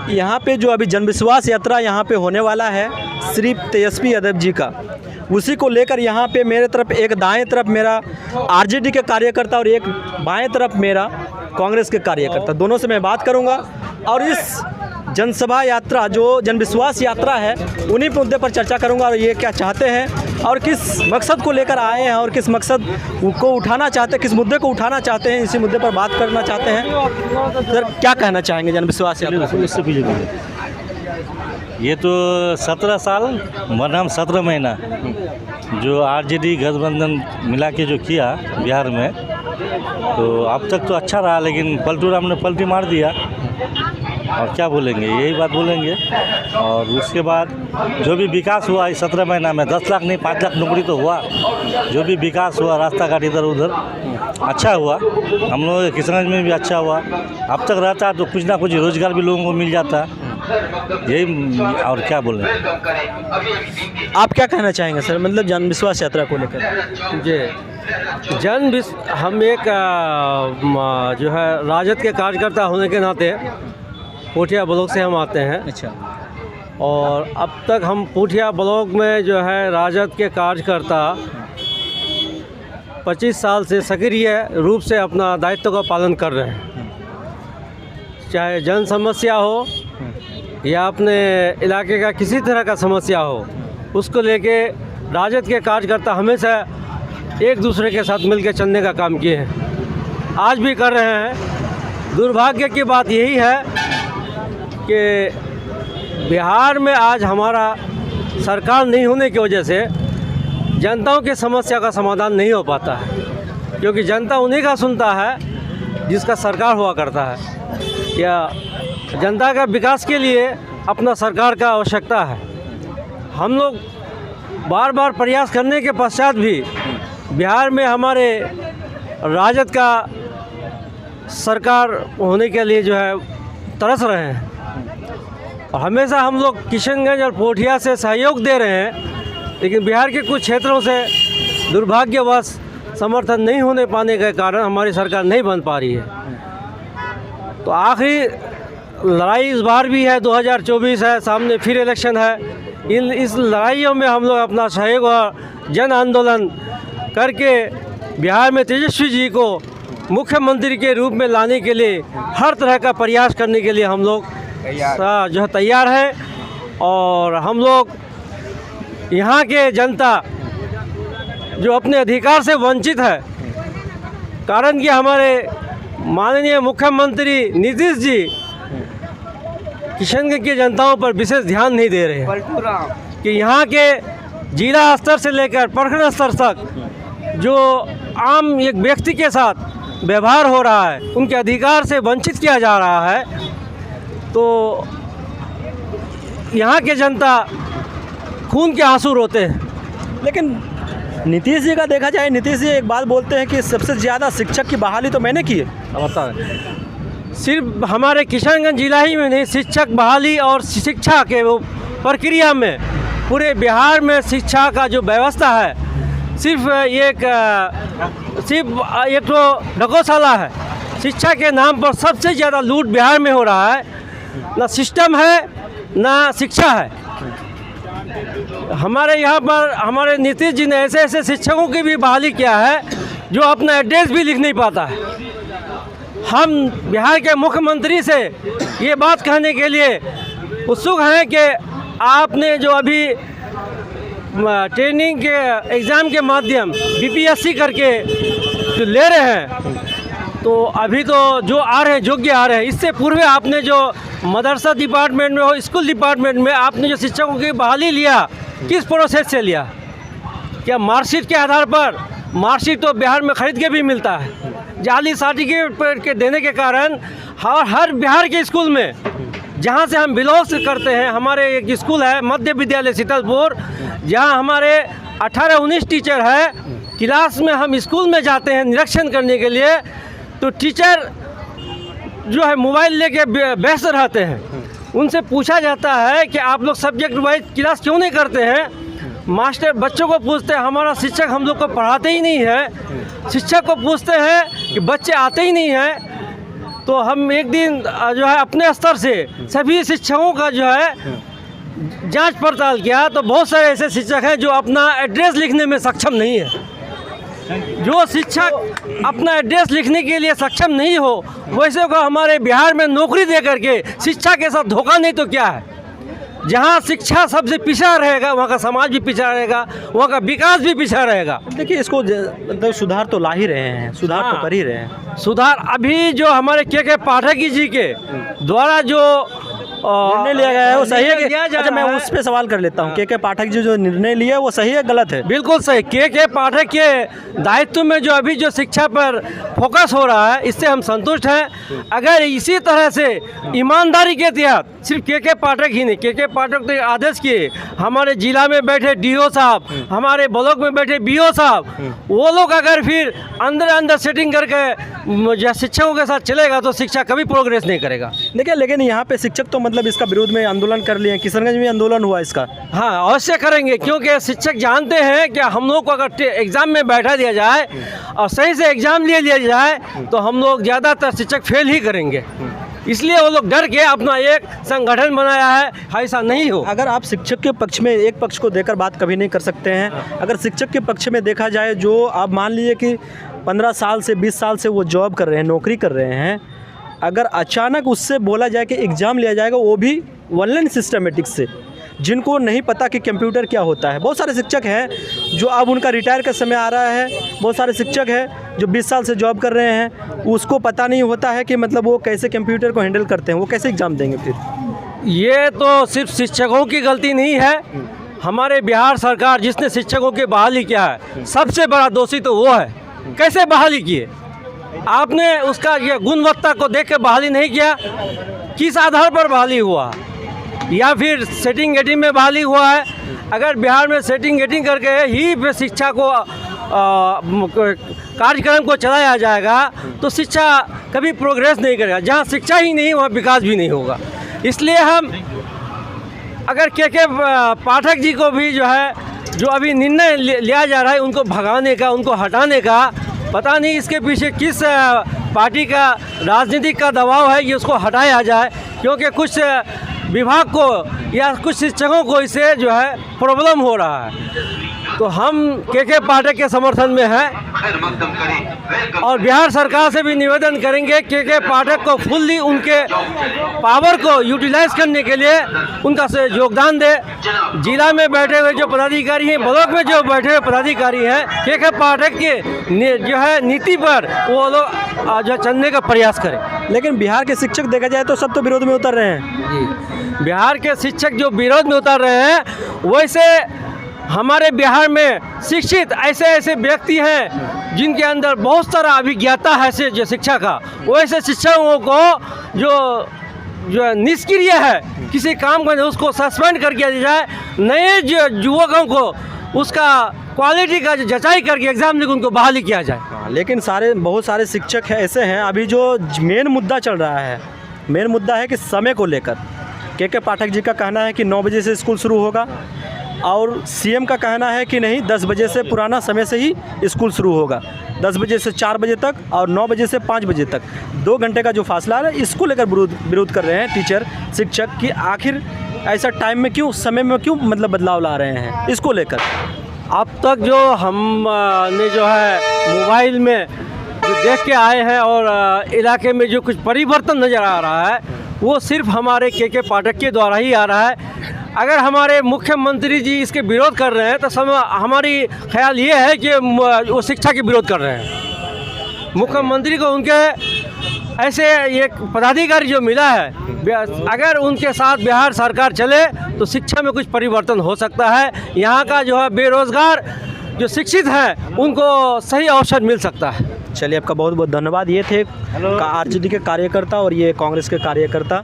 यहाँ पे जो अभी जनविश्वास यात्रा यहाँ पे होने वाला है श्री तेजस्वी यादव जी का, उसी को लेकर यहाँ पे मेरे तरफ एक दाएं तरफ मेरा आरजेडी के कार्यकर्ता और एक बाएं तरफ मेरा कांग्रेस के कार्यकर्ता, दोनों से मैं बात करूँगा और इस जनसभा यात्रा जो जनविश्वास यात्रा है उन्हीं मुद्दे पर चर्चा करूंगा और ये क्या चाहते हैं और किस मकसद को लेकर आए हैं और किस मकसद को उठाना चाहते हैं, किस मुद्दे को उठाना चाहते हैं, इसी मुद्दे पर बात करना चाहते हैं। सर क्या कहना चाहेंगे जनविश्वास यात्रा? ये तो 17 साल वरना 17 महीना जो आरजेडी गठबंधन मिला के जो किया बिहार में, तो अब तक तो अच्छा रहा, लेकिन पलटू राम ने पलटी मार दिया और क्या बोलेंगे, यही बात बोलेंगे। और उसके बाद जो भी विकास हुआ इस 17 महीना में 10 लाख नहीं 5 लाख नौकरी तो हुआ, जो भी विकास हुआ रास्ता घाट इधर उधर अच्छा हुआ, हम लोग के किशनगंज में भी अच्छा हुआ। अब तक रहता तो कुछ ना कुछ रोजगार भी लोगों को मिल जाता, यही और क्या बोलें। आप क्या कहना चाहेंगे सर, मतलब जनविश्वास यात्रा को लेकर? जी हम एक जो है राजद के कार्यकर्ता होने के नाते पूठिया ब्लॉक से हम आते हैं। अच्छा। और अब तक हम पूठिया ब्लॉक में जो है राजद के कार्यकर्ता 25 साल से सक्रिय रूप से अपना दायित्व का पालन कर रहे हैं। चाहे जन समस्या हो या अपने इलाके का किसी तरह का समस्या हो, उसको लेके राजद के कार्यकर्ता हमेशा एक दूसरे के साथ मिलकर चलने का काम किए हैं, आज भी कर रहे हैं। दुर्भाग्य की बात यही है कि बिहार में आज हमारा सरकार नहीं होने की वजह से जनताओं की समस्या का समाधान नहीं हो पाता है, क्योंकि जनता उन्हीं का सुनता है जिसका सरकार हुआ करता है, या जनता का विकास के लिए अपना सरकार का आवश्यकता है। हम लोग बार बार प्रयास करने के पश्चात भी बिहार में हमारे राजद का सरकार होने के लिए जो है तरस रहे हैं, और हमेशा हम लोग किशनगंज और पूठिया से सहयोग दे रहे हैं, लेकिन बिहार के कुछ क्षेत्रों से दुर्भाग्यवश समर्थन नहीं होने पाने के कारण हमारी सरकार नहीं बन पा रही है। तो आखिरी लड़ाई इस बार भी है, 2024 है, सामने फिर इलेक्शन है। इस लड़ाइयों में हम लोग अपना सहयोग और जन आंदोलन करके बिहार में तेजस्वी जी को मुख्यमंत्री के रूप में लाने के लिए हर तरह का प्रयास करने के लिए हम लोग जो है तैयार है। और हम लोग यहाँ के जनता जो अपने अधिकार से वंचित है, कारण कि हमारे माननीय मुख्यमंत्री नीतीश जी किशनगंज की जनताओं पर विशेष ध्यान नहीं दे रहे हैं, कि यहाँ के जिला स्तर से लेकर प्रखंड स्तर तक जो आम एक व्यक्ति के साथ व्यवहार हो रहा है, उनके अधिकार से वंचित किया जा रहा है। तो यहाँ के जनता खून के आंसू रोते हैं। लेकिन नीतीश जी का देखा जाए, नीतीश जी एक बात बोलते हैं कि सबसे ज़्यादा शिक्षक की बहाली तो मैंने की है। सिर्फ हमारे किशनगंज जिला ही में नहीं, शिक्षक बहाली और शिक्षा के वो प्रक्रिया में पूरे बिहार में शिक्षा का जो व्यवस्था है, सिर्फ एक तो ढकोसला है। शिक्षा के नाम पर सबसे ज़्यादा लूट बिहार में हो रहा है, ना सिस्टम है ना शिक्षा है। हमारे यहाँ पर हमारे नीतीश जी ने ऐसे ऐसे शिक्षकों की भी बहाली किया है जो अपना एड्रेस भी लिख नहीं पाता है। हम बिहार के मुख्यमंत्री से ये बात कहने के लिए उत्सुक हैं कि आपने जो अभी ट्रेनिंग के एग्ज़ाम के माध्यम बीपीएससी करके जो ले रहे हैं, तो अभी तो जो आ रहे हैं योग्य आ रहे हैं, इससे पूर्व आपने जो मदरसा डिपार्टमेंट में हो, स्कूल डिपार्टमेंट में आपने जो शिक्षकों की बहाली लिया, किस प्रोसेस से लिया? क्या मार्कशीट के आधार पर? मार्कशीट तो बिहार में खरीद के भी मिलता है। जाली सर्टिफिकेट के देने के कारण हर बिहार के स्कूल में, जहाँ से हम बिलोंग करते हैं, हमारे एक स्कूल है मध्य विद्यालय शीतलपुर, जहाँ हमारे 18-19 टीचर है। क्लास में हम स्कूल में जाते हैं निरीक्षण करने के लिए, तो टीचर जो है मोबाइल लेके व्यस्त रहते हैं। उनसे पूछा जाता है कि आप लोग सब्जेक्ट वाइज क्लास क्यों नहीं करते हैं? मास्टर बच्चों को पूछते हैं, हमारा शिक्षक हम लोग को पढ़ाते ही नहीं है। शिक्षक को पूछते हैं कि बच्चे आते ही नहीं हैं। तो हम एक दिन जो है अपने स्तर से सभी शिक्षकों का जो है जांच पड़ताल किया, तो बहुत सारे ऐसे शिक्षक हैं जो अपना एड्रेस लिखने में सक्षम नहीं है। जो शिक्षक अपना एड्रेस लिखने के लिए सक्षम नहीं हो, वैसे को हमारे बिहार में नौकरी दे करके शिक्षा के साथ धोखा नहीं तो क्या है। जहाँ शिक्षा सबसे पिछड़ा रहेगा, वहाँ का समाज भी पिछड़ा रहेगा, वहाँ का विकास भी पिछड़ा रहेगा। देखिए, इसको मतलब सुधार तो ला ही रहे हैं, सुधार तो कर ही रहे हैं। सुधार अभी जो हमारे के पाठक जी के द्वारा जो निर्णय लिया गया है वो सही है कि लिया जा अच्छा, मैं रहा है। उस पर सवाल कर लेता हूँ, के पाठक जी जो निर्णय लिया है वो सही है गलत है? बिल्कुल सही। के पाठक के दायित्व में जो अभी जो शिक्षा पर फोकस हो रहा है, इससे हम संतुष्ट हैं। अगर इसी तरह से ईमानदारी के तहत सिर्फ के पाठक ही नहीं, के पाठक तो आदेश किए, हमारे जिला में बैठे डीओ साहब, हमारे ब्लॉक में बैठे बीओ साहब, वो लोग अगर फिर अंदर सेटिंग करके शिक्षकों के साथ चलेगा तो शिक्षा कभी प्रोग्रेस नहीं करेगा। देखिए, लेकिन यहाँ पे शिक्षक तो मतलब इसका विरोध में आंदोलन कर लिए हैं, किशनगंज में आंदोलन हुआ इसका। हाँ, अवश्य करेंगे, क्योंकि शिक्षक जानते हैं कि हम लोग को अगर एग्ज़ाम में बैठा दिया जाए और सही से एग्ज़ाम लिया जाए तो हम लोग ज़्यादातर शिक्षक फेल ही करेंगे। इसलिए वो लोग डर के अपना एक संगठन बनाया है, ऐसा नहीं हो। अगर आप शिक्षक के पक्ष में एक पक्ष को देकर बात कभी नहीं कर सकते हैं, अगर शिक्षक के पक्ष में देखा जाए, जो आप मान लीजिए कि 15 साल से 20 साल से वो जॉब कर रहे हैं, नौकरी कर रहे हैं, अगर अचानक उससे बोला जाए कि एग्ज़ाम लिया जाएगा, वो भी ऑनलाइन सिस्टमेटिक्स से, जिनको नहीं पता कि कंप्यूटर क्या होता है। बहुत सारे शिक्षक हैं जो अब उनका रिटायर का समय आ रहा है, बहुत सारे शिक्षक हैं जो 20 साल से जॉब कर रहे हैं, उसको पता नहीं होता है कि मतलब वो कैसे कंप्यूटर को हैंडल करते हैं, वो कैसे एग्ज़ाम देंगे फिर। ये तो सिर्फ शिक्षकों की गलती नहीं है, हमारे बिहार सरकार जिसने शिक्षकों की बहाली किया है, सबसे बड़ा दोषी तो वो है। कैसे बहाली किए आपने? उसका ये गुणवत्ता को देख के बहाली नहीं किया। किस आधार पर बहाली हुआ, या फिर सेटिंग गेटिंग में बहाली हुआ है? अगर बिहार में सेटिंग गेटिंग करके ही शिक्षा को कार्यक्रम को चलाया जाएगा तो शिक्षा कभी प्रोग्रेस नहीं करेगा। जहाँ शिक्षा ही नहीं, वहाँ विकास भी नहीं होगा। इसलिए हम अगर के पाठक जी को भी जो है, जो अभी निर्णय लिया जा रहा है उनको भगाने का, उनको हटाने का, पता नहीं इसके पीछे किस पार्टी का राजनीतिक का दबाव है कि उसको हटाया जाए, क्योंकि कुछ विभाग को या कुछ शिक्षकों को इससे जो है प्रॉब्लम हो रहा है। तो हम के पाठक के समर्थन में हैं और बिहार सरकार से भी निवेदन करेंगे के पाठक को फुल्ली उनके पावर को यूटिलाइज करने के लिए उनका से योगदान दे। जिला में बैठे हुए जो पदाधिकारी हैं, ब्लॉक में जो बैठे हुए पदाधिकारी हैं, के पाठक के जो है नीति पर वो लोग जो चलने का प्रयास करें। लेकिन बिहार के शिक्षक देखा जाए तो सब तो विरोध में उतर रहे हैं। जी, बिहार के शिक्षक जो विरोध में उतर रहे हैं, वैसे हमारे बिहार में शिक्षित ऐसे व्यक्ति हैं जिनके अंदर बहुत सारा अभिज्ञता है से जो शिक्षा का, वैसे शिक्षकों को जो निष्क्रिय है किसी काम का, उसको सस्पेंड कर दिया जाए। नए जो युवकों को उसका क्वालिटी का जचाई करके एग्ज़ाम देकर उनको बहाली किया जाए। लेकिन बहुत सारे शिक्षक ऐसे हैं, अभी जो मेन मुद्दा चल रहा है, मेन मुद्दा है कि समय को लेकर के पाठक जी का कहना है कि 9 बजे से स्कूल शुरू होगा और सीएम का कहना है कि नहीं, 10 बजे से पुराना समय से ही स्कूल शुरू होगा, 10 बजे से 4 बजे तक और 9 बजे से 5 बजे तक 2 घंटे का जो फासला है, इसको लेकर विरोध कर रहे हैं टीचर शिक्षक कि आखिर ऐसा टाइम में क्यों, समय में क्यों मतलब बदलाव ला रहे हैं, इसको लेकर। अब तक जो हमने जो है मोबाइल में जो देख के आए हैं और इलाके में जो कुछ परिवर्तन नज़र आ रहा है, वो सिर्फ हमारे के पाठक के द्वारा ही आ रहा है। अगर हमारे मुख्यमंत्री जी इसके विरोध कर रहे हैं तो हमारी ख्याल ये है कि वो शिक्षा के विरोध कर रहे हैं। मुख्यमंत्री को उनके ऐसे एक पदाधिकारी जो मिला है, अगर उनके साथ बिहार सरकार चले तो शिक्षा में कुछ परिवर्तन हो सकता है। यहाँ का जो है बेरोज़गार जो शिक्षित हैं उनको सही अवसर मिल सकता है। चलिए, आपका बहुत बहुत धन्यवाद। ये थे आरजेडी के कार्यकर्ता और ये कांग्रेस के कार्यकर्ता।